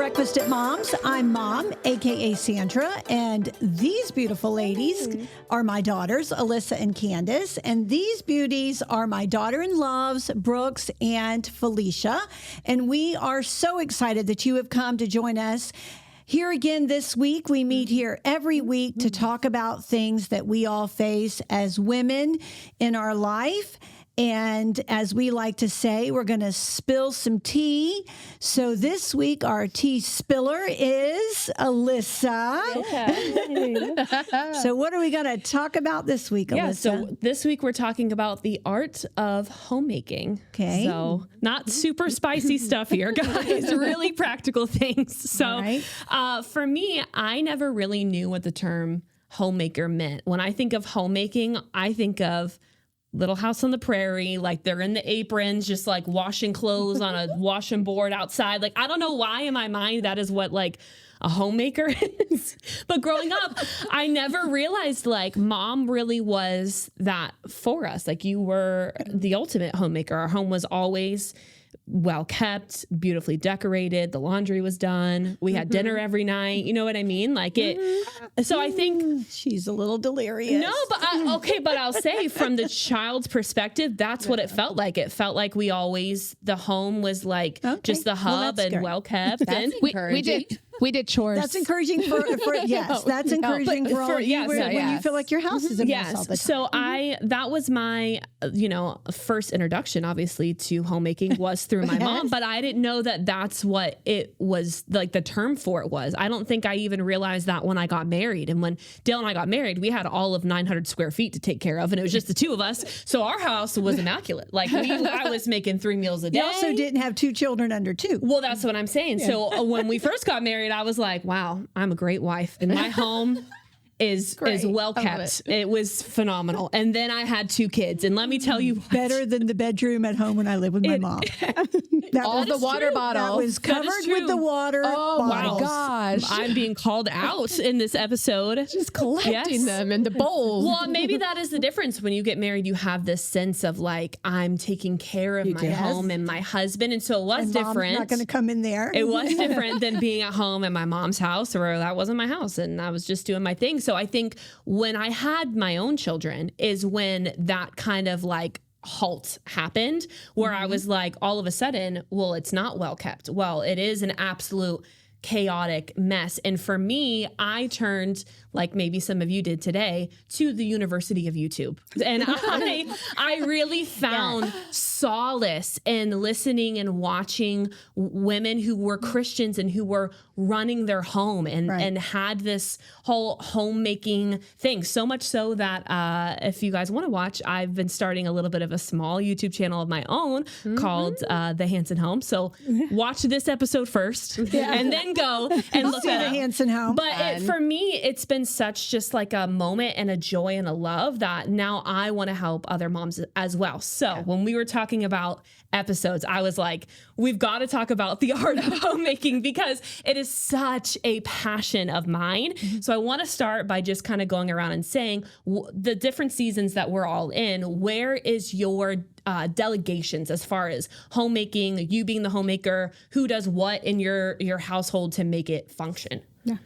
Breakfast at Mom's. I'm Mom, aka Sandra, and these beautiful ladies are my daughters, Alyssa and Candace, and these beauties are my daughter-in-laws, Brooks and Felisha, and we are so excited that you have come to join us. Here again this week, we meet here every week to talk about things that we all face as women in our life. And as we like to say, we're going to spill some tea. So this week, our tea spiller is Alyssa. Yeah. So what are we going to talk about this week, Alyssa? Yeah, so this week we're talking about the art of homemaking. Okay. So not super spicy stuff here, guys. Really practical things. So for me, I never really knew what the term homemaker meant. When I think of homemaking, I think of Little House on the Prairie, like they're in the aprons, just like washing clothes on a washing board outside. Like, I don't know why in my mind that is what like a homemaker is. But growing up, I never realized like mom really was that for us. Like you were the ultimate homemaker. Our home was always well kept, beautifully decorated. The laundry was done. We had dinner every night. You know what I mean? Like it. So I think she's a little delirious. No, but but I'll say from the child's perspective, that's what it felt like. It felt like we always, the home was like just the hub and well kept. And we did chores. That's encouraging for yes. That's encouraging for all you when you feel like your house is a mess all the time. So that was my first introduction, obviously, to homemaking was through my mom, but I didn't know that that's what it was, like the term for it was. I don't think I even realized that when I got married. And when Dale and I got married, we had all of 900 square feet to take care of, and it was just the two of us. So our house was immaculate. Like I was making 3 meals a day. You also didn't have 2 children under 2. Well, that's what I'm saying. Yeah. So when we first got married, I was like, wow, I'm a great wife. And my home is well kept. It was phenomenal. And then I had 2 kids. And let me tell you, better than the bedroom at home when I lived with my mom. All the water bottles. That was covered with the water bottles. My gosh. I'm being called out in this episode. Just collecting them in the bowls. Well, maybe that is the difference. When you get married, you have this sense of like, I'm taking care of my home and my husband. And so it was different. Mom's not going to come in there. It was different than being at home at my mom's house, or that wasn't my house and I was just doing my thing. So I think when I had my own children is when that kind of like halt happened, where I was like, all of a sudden, well, it's not well kept. Well, it is an absolute chaotic mess. And for me, I turned, like maybe some of you did today, to the University of YouTube. And I really found solace in listening and watching women who were Christians and who were running their home and had this whole homemaking thing. So much so that if you guys want to watch, I've been starting a little bit of a small YouTube channel of my own called The Hanson Home. So watch this episode first and then go and look at The Hanson Home. But for me, it's been such just like a moment and a joy and a love that now I want to help other moms as well. So when we were talking about episodes, I was like, we've got to talk about the art of homemaking because it is such a passion of mine. So I want to start by just kind of going around and saying the different seasons that we're all in, where is your delegations as far as homemaking, you being the homemaker, who does what in your household to make it function? Yeah.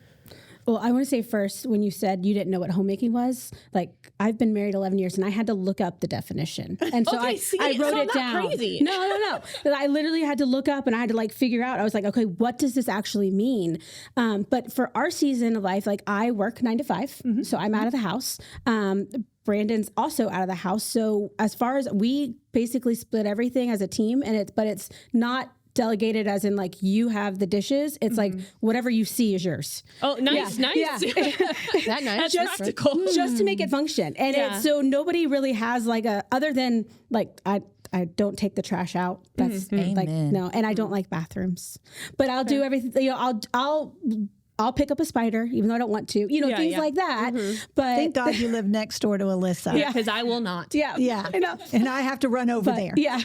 Well, I want to say first, when you said you didn't know what homemaking was, like I've been married 11 years and I had to look up the definition. And so I wrote it down. Crazy. No. I literally had to look up and I had to like figure out, I was like, okay, what does this actually mean? But for our season of life, like I work 9 to 5. So I'm out of the house. Brandon's also out of the house. So as far as we basically split everything as a team, but it's not delegated as in like you have the dishes. It's like whatever you see is yours. Oh, nice. Yeah. That nice. That's practical. Just to make it function. And so nobody really has like other than like I don't take the trash out. That's like no, and I don't like bathrooms. But I'll do everything. You know, I'll pick up a spider, even though I don't want to, things like that. But thank God you live next door to Alyssa. Yeah, because I will not. Yeah. I know. And I have to run over there. Yeah.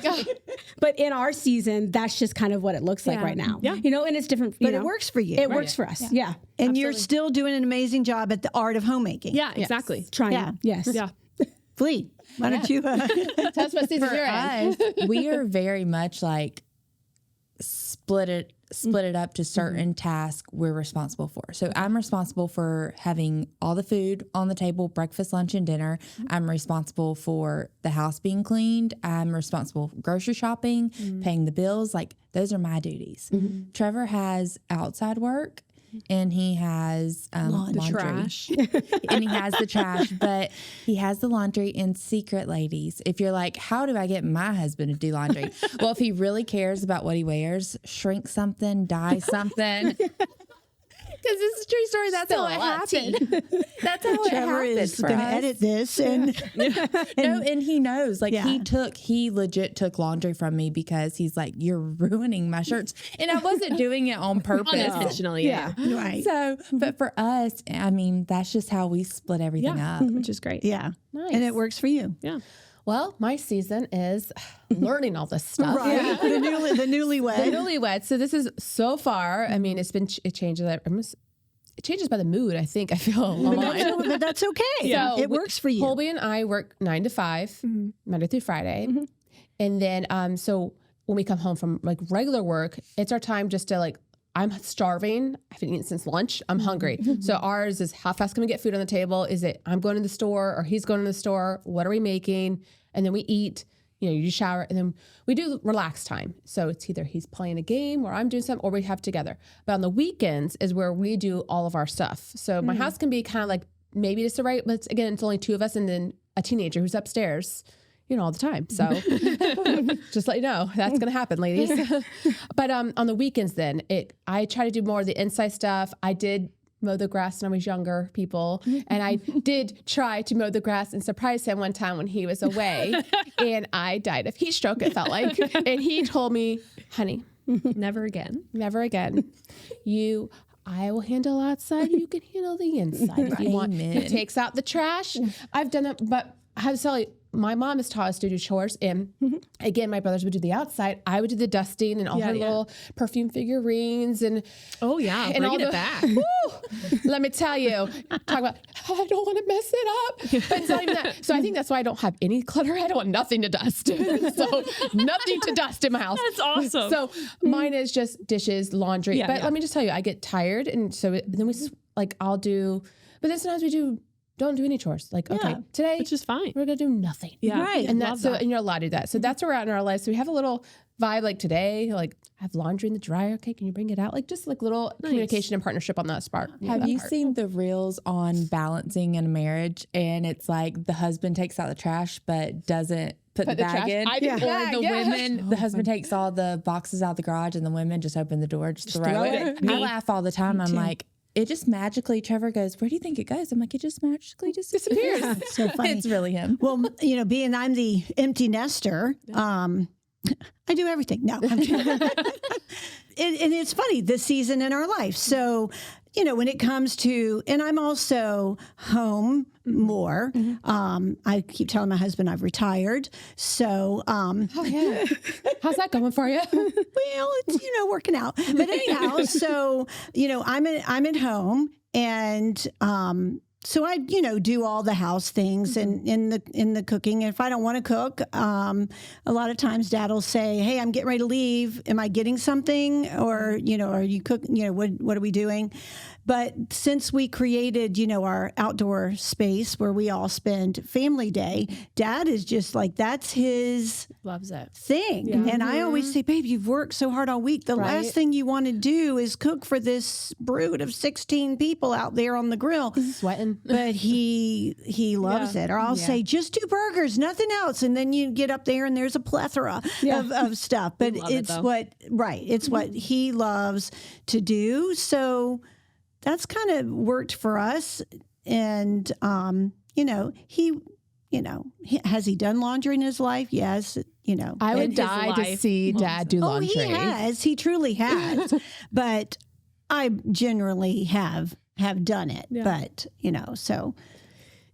But in our season, that's just kind of what it looks like right now. Yeah. And it's different. But it works for you. It works for us. Yeah. And you're still doing an amazing job at the art of homemaking. Yeah, exactly. Trying. Yeah. Yes. Yeah. Flea, why don't you? Tell us what season you're in. We are very much like split it split it up to certain tasks we're responsible for. So I'm responsible for having all the food on the table, breakfast, lunch, and dinner. I'm responsible for the house being cleaned. I'm responsible for grocery shopping, paying the bills. Like, those are my duties. Trevor has outside work. And he has laundry. The trash. And he has the trash, but he has the laundry in secret, ladies. If you're like, how do I get my husband to do laundry? Well, if he really cares about what he wears, shrink something, dye something. Because this is a true story. That's how it happened. That's how Trevor it happened. is going to edit this. And and he knows. Like, he legit took laundry from me because he's like, you're ruining my shirts. And I wasn't doing it on purpose. Unintentionally, yeah. Right. So, but for us, I mean, that's just how we split everything up. Which is great. Yeah. Nice. And it works for you. Yeah. Well, my season is learning all this stuff. Right. The newlywed. The newlywed. So this is so far. I mean, it changes. It changes by the mood. I think I feel. But that's okay. So it works for you. Colby and I work 9 to 5, Monday through Friday, and then so when we come home from like regular work, it's our time just to like. I'm starving. I haven't eaten since lunch. I'm hungry. So ours is, how fast can we get food on the table? Is it I'm going to the store or he's going to the store? What are we making? And then we eat. You shower, and then we do relax time. So it's either he's playing a game or I'm doing something, or we have together. But on the weekends is where we do all of our stuff. So my house can be kind of like maybe it's the right, but it's only 2 of us and then a teenager who's upstairs, all the time. So just let you know that's going to happen, ladies. But on the weekends, then I try to do more of the inside stuff. I did mow the grass when I was younger, people. And I did try to mow the grass and surprise him one time when he was away. And I died of heat stroke, it felt like. And he told me, honey, Never again. never again. I will handle outside. You can handle the inside if you want. He takes out the trash. I've done that, but I have to tell you, my mom has taught us to do chores. And again, my brothers would do the outside. I would do the dusting and all her little perfume figurines and And bringing it back. let me tell you, talk about, I don't want to mess it up. But it's not even that. So I think that's why I don't have any clutter. I don't want nothing to dust. So nothing to dust in my house. That's awesome. So mine is just dishes, laundry. But let me just tell you, I get tired. And so then I'll do, but then sometimes don't do any chores. Like, okay, today, which is fine. we're going to do nothing. Yeah. Right. And that's and you're allowed to do that. So that's where we're at in our lives. So we have a little vibe like today, like I have laundry in the dryer. Okay, can you bring it out? Like just like little communication and partnership on that part. Have you seen the reels on balancing in a marriage? And it's like the husband takes out the trash, but doesn't put the bag in. I did that, Or the women, the husband takes all the boxes out the garage and the women just open the door, just throw it. I laugh all the time. I'm like, it just magically, Trevor goes, where do you think it goes? I'm like, it just magically just disappears. So funny. It's really him. Well, being I'm the empty nester, I do everything. No, I'm kidding. And it's funny, this season in our life. So, when it comes to, and I'm also home more. I keep telling my husband I've retired. So, How's that going for you? well, it's, working out. But anyhow, so, I'm at home and, so I, do all the house things and in the cooking. If I don't want to cook, a lot of times Dad will say, "Hey, I'm getting ready to leave. Am I getting something? Or, are you cooking? What are we doing?" But since we created, our outdoor space where we all spend family day, Dad is just like, that's his Loves it. thing. Yeah. And I always say, babe, you've worked so hard all week. The last thing you want to do is cook for this brood of 16 people out there on the grill. Sweating. But he loves it. Or I'll say, just do burgers, nothing else. And then you get up there and there's a plethora of stuff. But it's what he loves to do. So that's kind of worked for us. And, has he done laundry in his life? Yes. I would die to see Dad do laundry. Oh, he has. He truly has. But I generally have done it. Yeah. But, so.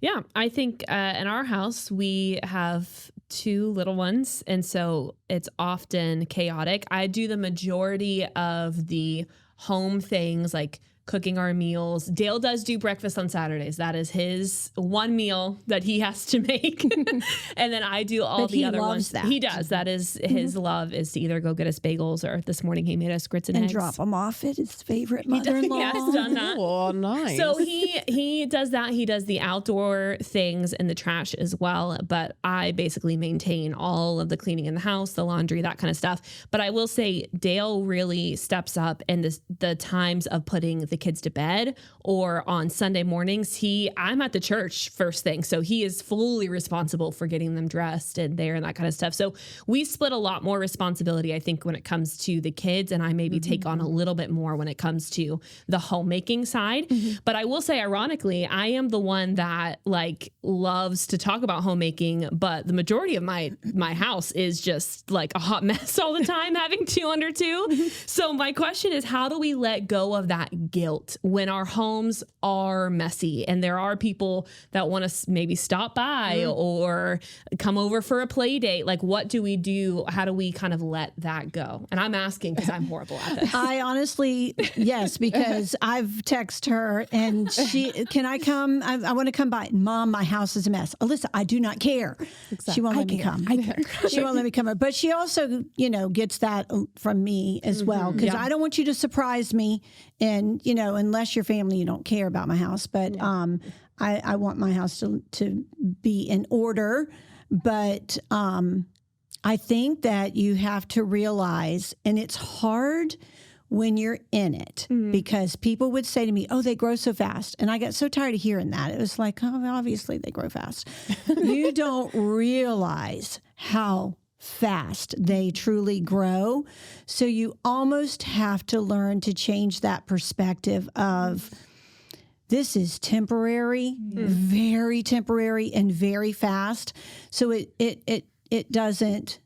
Yeah, I think in our house, we have 2 little ones. And so it's often chaotic. I do the majority of the home things like cooking our meals. Dale does do breakfast on Saturdays. That is his one meal that he has to make. And then I do all the other ones. That. He does. That is his love, is to either go get us bagels, or this morning he made us grits and eggs. drop them off at his favorite mother-in-law. Yes, done that. Oh, nice. So he does that. He does the outdoor things and the trash as well. But I basically maintain all of the cleaning in the house, the laundry, that kind of stuff. But I will say Dale really steps up in the times of putting the kids to bed, or on Sunday mornings, I'm at the church first thing. So he is fully responsible for getting them dressed and there and that kind of stuff. So we split a lot more responsibility, I think, when it comes to the kids, and I maybe take on a little bit more when it comes to the homemaking side. But I will say, ironically, I am the one that like loves to talk about homemaking, but the majority of my house is just like a hot mess all the time, having 2 under 2. So my question is, how do we let go of that guilt when our homes are messy and there are people that want to maybe stop by or come over for a play date? Like, what do we do? How do we kind of let that go? And I'm asking because I'm horrible at this. I honestly, yes, because I've texted her and can I come? I want to come by. Mom, my house is a mess. Alyssa, I do not care. Exactly. She won't let me come. She won't let me come. But she also, gets that from me as well, because I don't want you to surprise me. And, unless you're family, you don't care about my house. But I want my house to be in order. But I think that you have to realize, and it's hard when you're in it, because people would say to me, oh, they grow so fast. And I got so tired of hearing that. It was like, oh, obviously they grow fast. You don't realize how fast they truly grow. So you almost have to learn to change that perspective of, this is temporary, very temporary and very fast. So it doesn't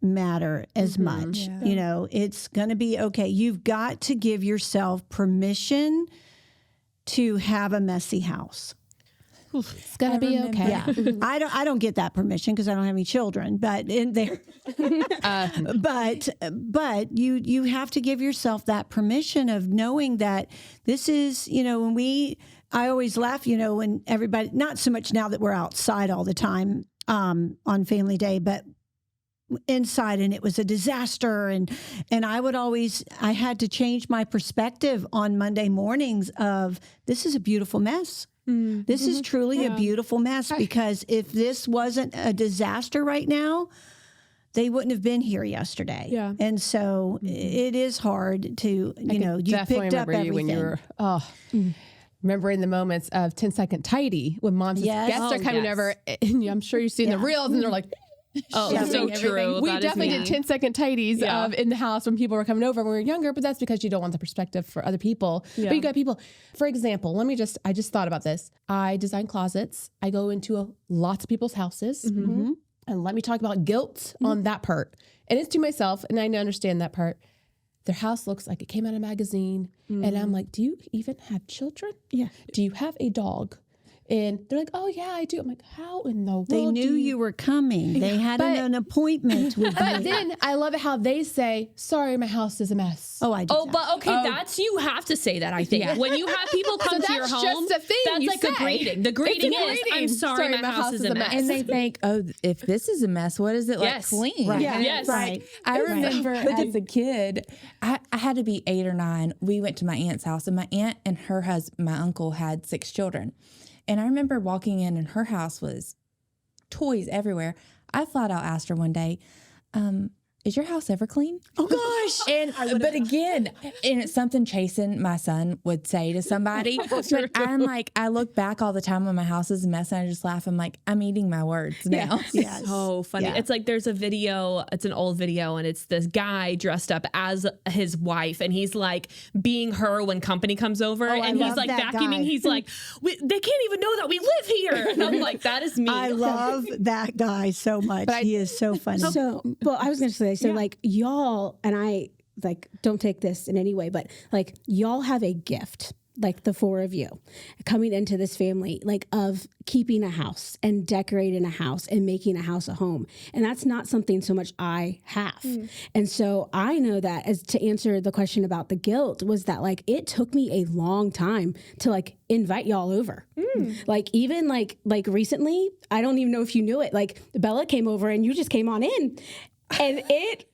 matter as much. It's going to be okay. You've got to give yourself permission to have a messy house. It's going to be okay. Yeah. I don't get that permission because I don't have any children, but in there, but you have to give yourself that permission of knowing that this is, I always laugh, when everybody, not so much now that we're outside all the time, on family day, but inside, and it was a disaster. And I had to change my perspective on Monday mornings of, this is a beautiful mess. This is truly a beautiful mess, because if this wasn't a disaster right now, they wouldn't have been here yesterday. Yeah. And so it is hard to, you picked up everything. When you were, remember in the moments of 10-second tidy when mom's guests are coming over, and I'm sure you've seen the reels, and they're like, so true. We definitely did 10-second tidies in the house when people were coming over when we were younger, but that's because you don't want the perspective for other people. Yeah. But you got people, for example, I just thought about this. I design closets. I go into lots of people's houses. And let me talk about guilt on that part. And it's to myself, and I understand that part. Their house looks like it came out of a magazine. And I'm like, do you even have children? Yeah. Do you have a dog? And they're like, oh, yeah, I do. I'm like, how in the world? They knew you were coming. They had an appointment with But me. then I love it how they say, sorry, my house is a mess. Oh, I do. Oh, but okay, that's, you have to say that, I think. Yeah. When you have people come to your home, just a thing that's like a greeting. The greeting is, I'm sorry, my house is a mess. And they think, oh, if this is a mess, what is it like clean? Right. Yeah. Yes. Right. I remember as a kid, I had to be 8 or 9. We went to my aunt's house, and my aunt and her husband, my uncle, had 6 children. And I remember walking in, and her house was toys everywhere. I flat out asked her one day, is your house ever clean? Oh, gosh. But again, and it's something Chasen, my son, would say to somebody. But I'm like, I look back all the time when my house is a mess, and I just laugh. I'm like, I'm eating my words now. Yes. So funny. Yeah. It's like there's a video, it's an old video, and it's this guy dressed up as his wife, and he's like being her when company comes over, and he's like vacuuming. Guy. He's like, they can't even know that we live here. And I'm like, that is me. I love that guy so much. He is so funny. So, well, I was going to say, so like y'all, and I like don't take this in any way, but like y'all have a gift like the four of you coming into this family, like of keeping a house and decorating a house and making a house a home. And that's not something so much I have. And so I know that, as to answer the question about the guilt, was that like, it took me a long time to like invite y'all over. Like even like recently, I don't even know if you knew it, like Bella came over and you just came on in. And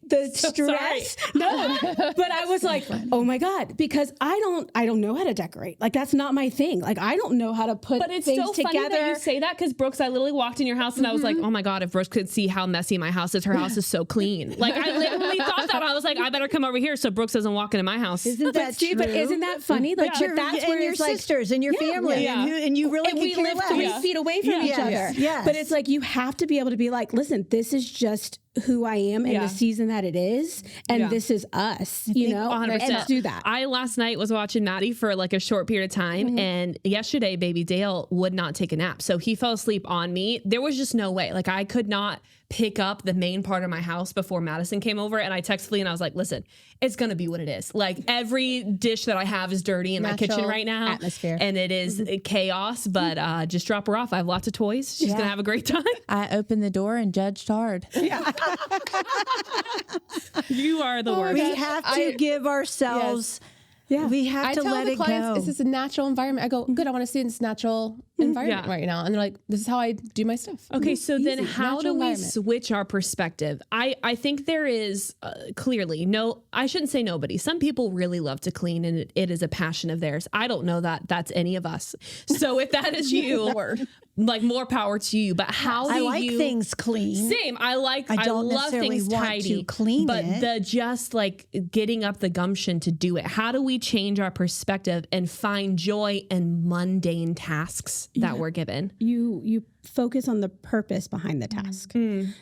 the stress, no, but I was like, oh my God, because I don't know how to decorate. Like, that's not my thing. Like, I don't know how to put But it's things so together. funny that you say that, because Brooks, I literally walked in your house and I was like, oh my God, if Brooks could see how messy my house is, her house is so clean. Like, I literally thought that. I was like, I better come over here so Brooks doesn't walk into my house. Isn't that true? But isn't that funny? Like, But that's where your it's like, sisters and your family, and you really and could we care live less. 3 feet away from each other. Yes. But it's like, you have to be able to be like, listen, this is just who I am in the season that it is, and this is us, you know, 100%. and let's do that. I last night was watching Maddie for like a short period of time, and yesterday baby Dale would not take a nap, so he fell asleep on me. There was just no way, like I could not pick up the main part of my house before Madison came over, and I texted Lee and I was like, listen, it's gonna be what it is. Like, every dish that I have is dirty in my kitchen right now, atmosphere. and it is chaos, but just drop her off. I have lots of toys. She's gonna have a great time. I opened the door and judged hard. You are the worst. We have to give ourselves. Yeah. We have I to tell let the it clients, go. this is a natural environment. I go, good, I want to stay in this natural environment right now. And they're like, this is how I do my stuff. Okay, so then how Natural do we environment. switch our perspective? I think there is clearly I shouldn't say nobody. Some people really love to clean, and it is a passion of theirs. I don't know that that's any of us. So if that is you, like, more power to you. But how do I like you, things clean. Same. I don't love necessarily things want tidy, to clean but it. the just like getting up the gumption to do it. How do we change our perspective and find joy in mundane tasks that we're given? You focus on the purpose behind the task.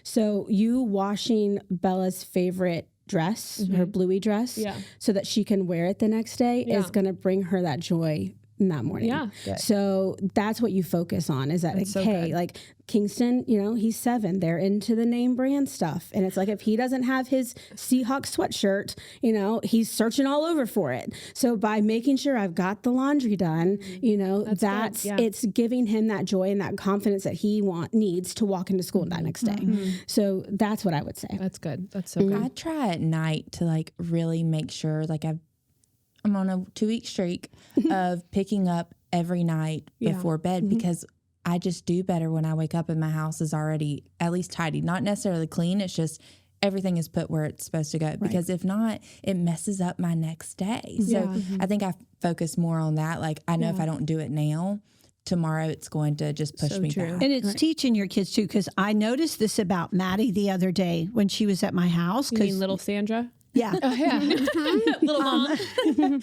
So you washing Bella's favorite dress, her bluey dress, so that she can wear it the next day is going to bring her that joy in that morning. Yeah. So that's what you focus on, is that, like, so hey, good. like Kingston, you know, he's 7. They're into the name brand stuff. And it's like, if he doesn't have his Seahawk sweatshirt, you know, he's searching all over for it. So by making sure I've got the laundry done, you know, that's it's giving him that joy and that confidence that he needs to walk into school that next day. So that's what I would say. That's good. That's so good. I try at night to like really make sure, like I'm on a 2-week streak of picking up every night before bed, because I just do better when I wake up and my house is already at least tidy, not necessarily clean. It's just everything is put where it's supposed to go, because if not, it messes up my next day. So I think I focus more on that. Like, I know if I don't do it now, tomorrow it's going to just push me back. And it's teaching your kids too, because I noticed this about Maddie the other day when she was at my house. You mean little Sandra? Yeah. Little mom.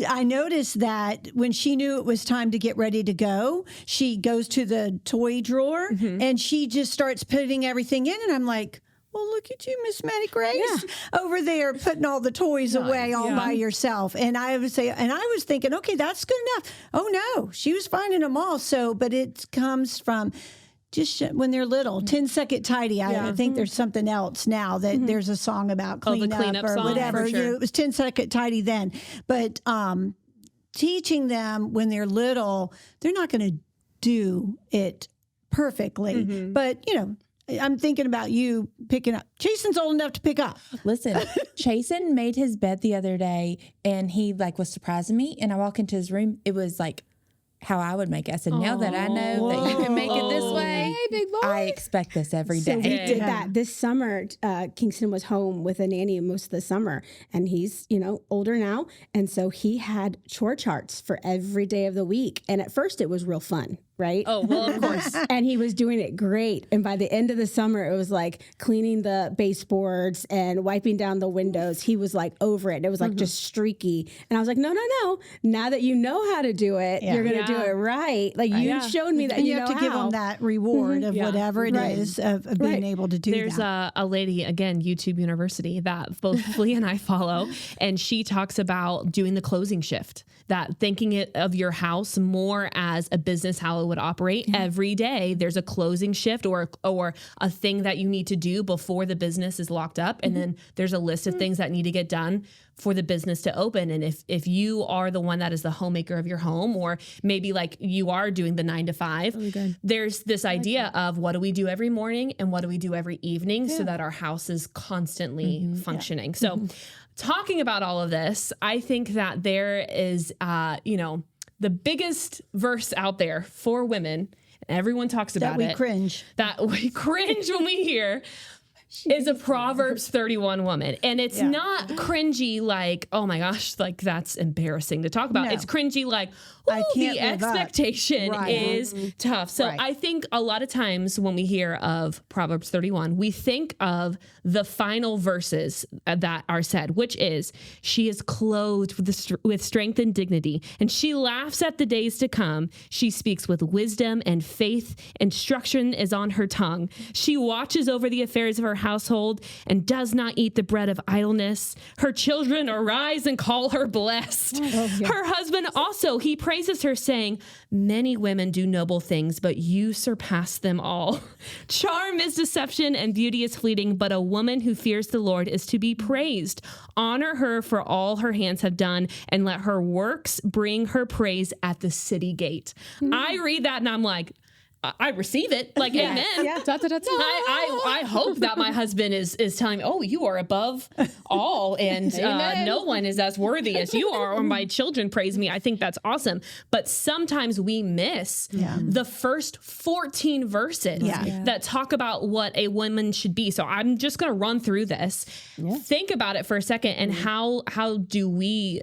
I noticed that when she knew it was time to get ready to go, she goes to the toy drawer and she just starts putting everything in. And I'm like, well, look at you, Miss Maddie Grace, over there putting all the toys away all by yourself. And I would say, and I was thinking, okay, that's good enough. Oh no, she was finding them all. So, but it comes from just when they're little, 10-second tidy. I think there's something else now that there's a song about cleanup or song, whatever. for sure. It was 10-second tidy then. But teaching them when they're little, they're not going to do it perfectly. But, you know, I'm thinking about you picking up. Jason's old enough to pick up. Listen, Chasen made his bed the other day and he like was surprising me. And I walk into his room. It was like how I would make it. I said, now that I know that you can make it this way, I expect this every day. So we did that this summer. Kingston was home with a nanny most of the summer, and he's, you know, older now. And so he had chore charts for every day of the week. And at first it was real fun, right? Oh, well, of course. And he was doing it great. And by the end of the summer, it was like cleaning the baseboards and wiping down the windows. He was like over it. It was like just streaky. And I was like, no. Now that you know how to do it, you're going to do it right. Like you showed me that And you you know have to give how. them that reward of whatever it is of being able to do There's that. a lady, again, YouTube University, that both Flea and I follow, and she talks about doing the closing shift, that thinking of your house more as a business, how it would operate. Every day there's a closing shift or a thing that you need to do before the business is locked up. And then there's a list of things that need to get done for the business to open. And if you are the one that is the homemaker of your home, or maybe like you are doing the 9 to 5, there's this idea of what do we do every morning and what do we do every evening so that our house is constantly functioning. So talking about all of this, I think that there is, the biggest verse out there for women, everyone talks about that we cringe when we hear, is a Proverbs 31 woman. And it's not cringy like, oh my gosh, like that's embarrassing to talk about. No. It's cringy like, the expectation is tough. So I think a lot of times when we hear of Proverbs 31, we think of the final verses that are said, which is, she is clothed with strength and dignity, and she laughs at the days to come. She speaks with wisdom and faith. Instruction is on her tongue. She watches over the affairs of her household and does not eat the bread of idleness. Her children arise and call her blessed. Her husband also, he praises her, saying, many women do noble things, but you surpass them all. Charm is deception and beauty is fleeting, but a woman who fears the Lord is to be praised. Honor her for all her hands have done, and let her works bring her praise at the city gate. I read that and I'm like, I receive it. Like, amen. Yeah. I hope that my husband is telling me, oh, you are above all, and no one is as worthy as you are, or my children praise me. I think that's awesome. But sometimes we miss the first 14 verses that talk about what a woman should be. So I'm just going to run through this. Think about it for a second, and how do we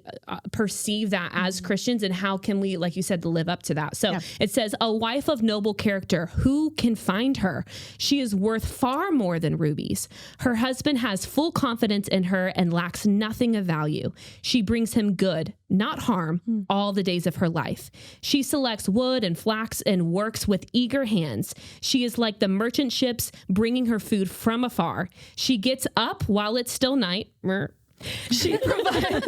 perceive that as Christians, and how can we, like you said, live up to that? So it says, a wife of noble character, who can find her? She is worth far more than rubies. Her husband has full confidence in her and lacks nothing of value. She brings him good, not harm, all the days of her life. She selects wood and flax and works with eager hands. She is like the merchant ships bringing her food from afar. She gets up while it's still night. She provides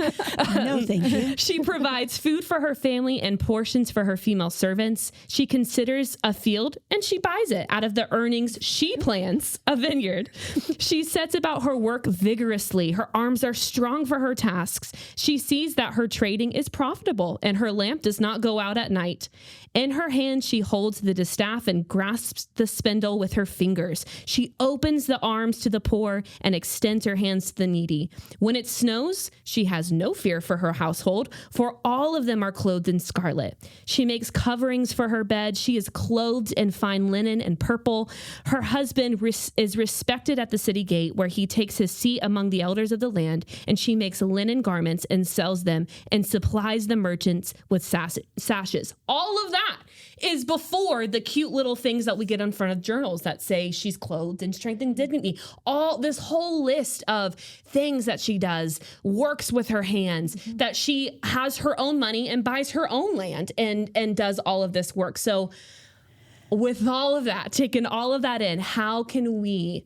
no, thank you. She provides food for her family and portions for her female servants. She considers a field and she buys it. Out of the earnings, she plants a vineyard. She sets about her work vigorously. Her arms are strong for her tasks. She sees that her trading is profitable, and her lamp does not go out at night. In her hand, she holds the distaff and grasps the spindle with her fingers. She opens the arms to the poor and extends her hands to the needy. When it snows, she has no fear for her household, for all of them are clothed in scarlet. She makes coverings for her bed. She is clothed in fine linen and purple. Her husband is respected at the city gate, where he takes his seat among the elders of the land, and she makes linen garments and sells them and supplies the merchants with sashes. All of that is before the cute little things that we get in front of journals that say she's clothed in strength and dignity. All this whole list of things that she does, works with her hands, that she has her own money and buys her own land and does all of this work. So with all of that, taking all of that in, how can we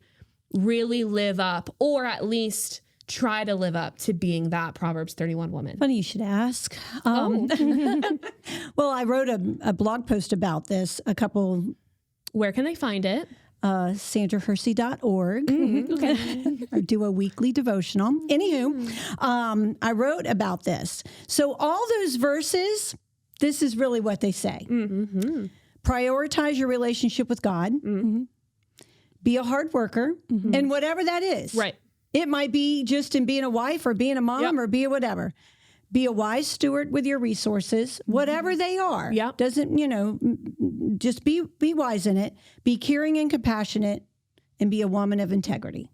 really live up, or at least try to live up to being that Proverbs 31 woman? Funny you should ask. Well, I wrote a blog post about this a couple. Where can they find it? SandraHersey.org. Okay. Or do a weekly devotional. Anywho, I wrote about this. So all those verses, this is really what they say. Prioritize your relationship with God. Be a hard worker, and whatever that is. Right. It might be just in being a wife or being a mom or be a whatever. Be a wise steward with your resources, whatever they are. Doesn't, just be wise in it. Be caring and compassionate, and be a woman of integrity.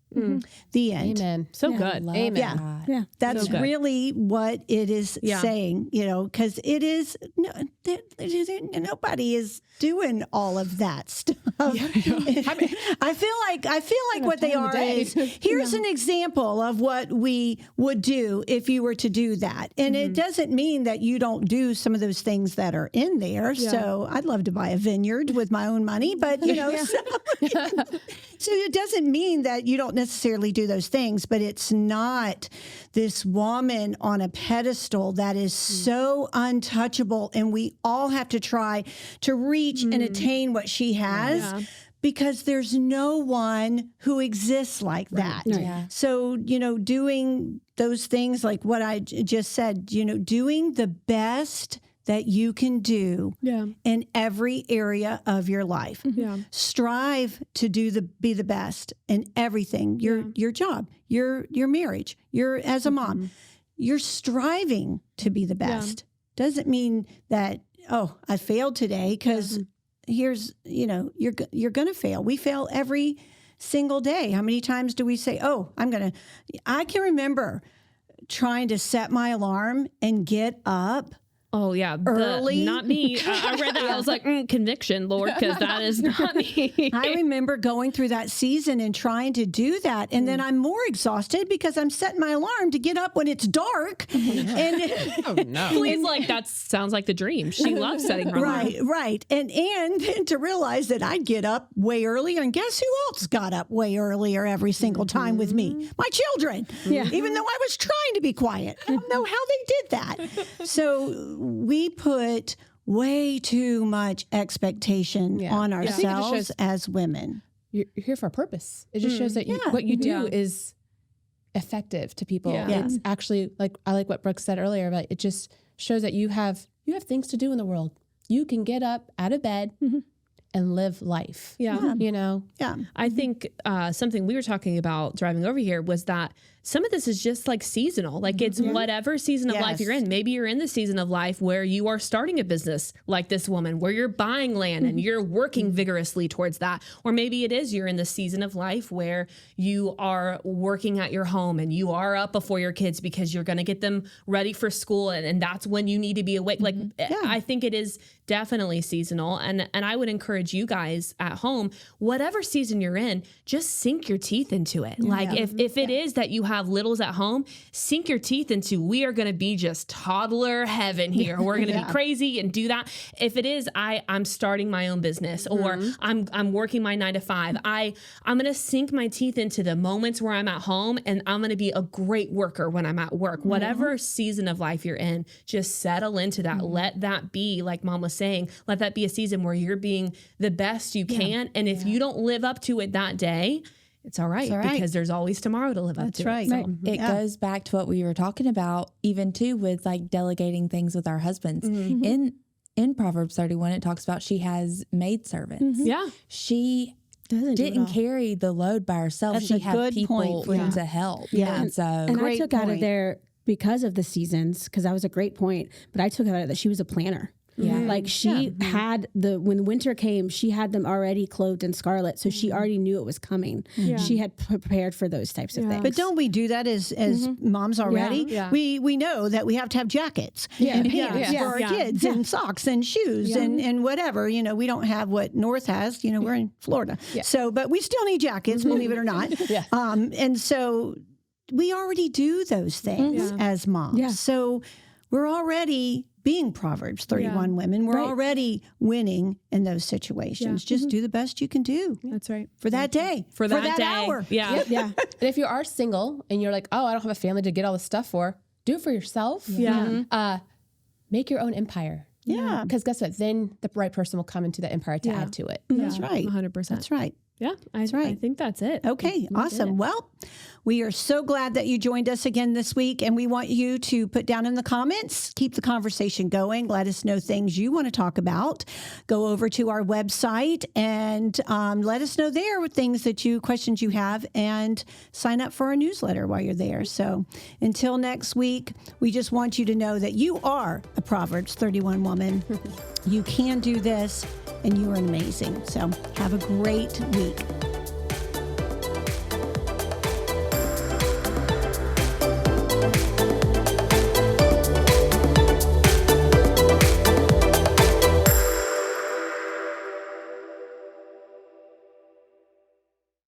The end. Amen. So good. Amen. Yeah. That's So really what it is saying, because it is, nobody is doing all of that stuff. I feel like what they are is, here's an example of what we would do if you were to do that. And it doesn't mean that you don't do some of those things that are in there. So I'd love to buy a vineyard with my own money, but you know, so it doesn't mean that you don't necessarily do those things, but it's not this woman on a pedestal that is so untouchable, and we all have to try to reach and attain what she has. Because there's no one who exists like that. Yeah. So, you know, doing those things like what I just said, you know, doing the best that you can do in every area of your life. Strive to be the best in everything. Your job, your marriage, as a mom, you're striving to be the best. Doesn't mean that, oh, I failed today, because here's, you know, you're going to fail. We fail every single day. How many times do we say, oh, I can remember trying to set my alarm and get up Oh, yeah. early. Not me. I read that. I was like, conviction, Lord, because that is not me. I remember going through that season and trying to do that. And then I'm more exhausted because I'm setting my alarm to get up when it's dark. And Oh, no. Please, like, that sounds like the dream. She loves setting her alarm. right. And to realize that I'd get up way earlier. And guess who else got up way earlier every single time with me? My children. Even though I was trying to be quiet. I don't know how they did that. So we put way too much expectation on ourselves as women. You're here for a purpose. It just shows that what you do is effective to people. It's actually, like, I like what Brooks said earlier, about it just shows that you have things to do in the world. You can get up out of bed and live life. You know? I think something we were talking about driving over here was that some of this is just like seasonal. Like it's whatever season of life you're in. Maybe you're in the season of life where you are starting a business like this woman, where you're buying land and you're working vigorously towards that. Or maybe it is you're in the season of life where you are working at your home and you are up before your kids because you're going to get them ready for school. And that's when you need to be awake. Like I think it is definitely seasonal. And I would encourage you guys at home, whatever season you're in, just sink your teeth into it. Like if it is that you have littles at home, sink your teeth into, we are going to be just toddler heaven here. We're going to be crazy and do that. If it is, I'm starting my own business, or I'm working my 9 to 5. I'm going to sink my teeth into the moments where I'm at home, and I'm going to be a great worker when I'm at work. Whatever season of life you're in, just settle into that. Let that be, like Mom was saying, let that be a season where you're being the best you can. And if you don't live up to it that day, it's all right, because there's always tomorrow to live up to. That's right. So, It goes back to what we were talking about, even too, with like delegating things with our husbands. In Proverbs 31, it talks about she has maidservants. She didn't carry the load by herself. That's she a had good people point. to help. Yeah. And so, And I took out of there because of the seasons, because that was a great point. But I took out of that she was a planner. Like she had when winter came, she had them already clothed in scarlet. So she already knew it was coming. She had prepared for those types of things. But don't we do that as moms already? We know that we have to have jackets and pants for our kids and socks and shoes and whatever. You know, we don't have what North has. You know, we're in Florida. So, but we still need jackets, believe it or not. And so we already do those things as moms. So we're already being Proverbs 31 women. We're already winning in those situations. Just do the best you can do. That's right. For that day. For that day. hour. And if you are single and you're like, oh, I don't have a family to get all this stuff for, do it for yourself. Make your own empire. Because guess what? Then the right person will come into the empire to add to it. That's right. 100%. That's right. Yeah, that's right. I think that's it. Okay, awesome. Well, we are so glad that you joined us again this week, and we want you to put down in the comments, keep the conversation going, let us know things you want to talk about. Go over to our website and let us know there with questions you have, and sign up for our newsletter while you're there. So until next week, we just want you to know that you are a Proverbs 31 woman. You can do this, and you are amazing. So have a great week.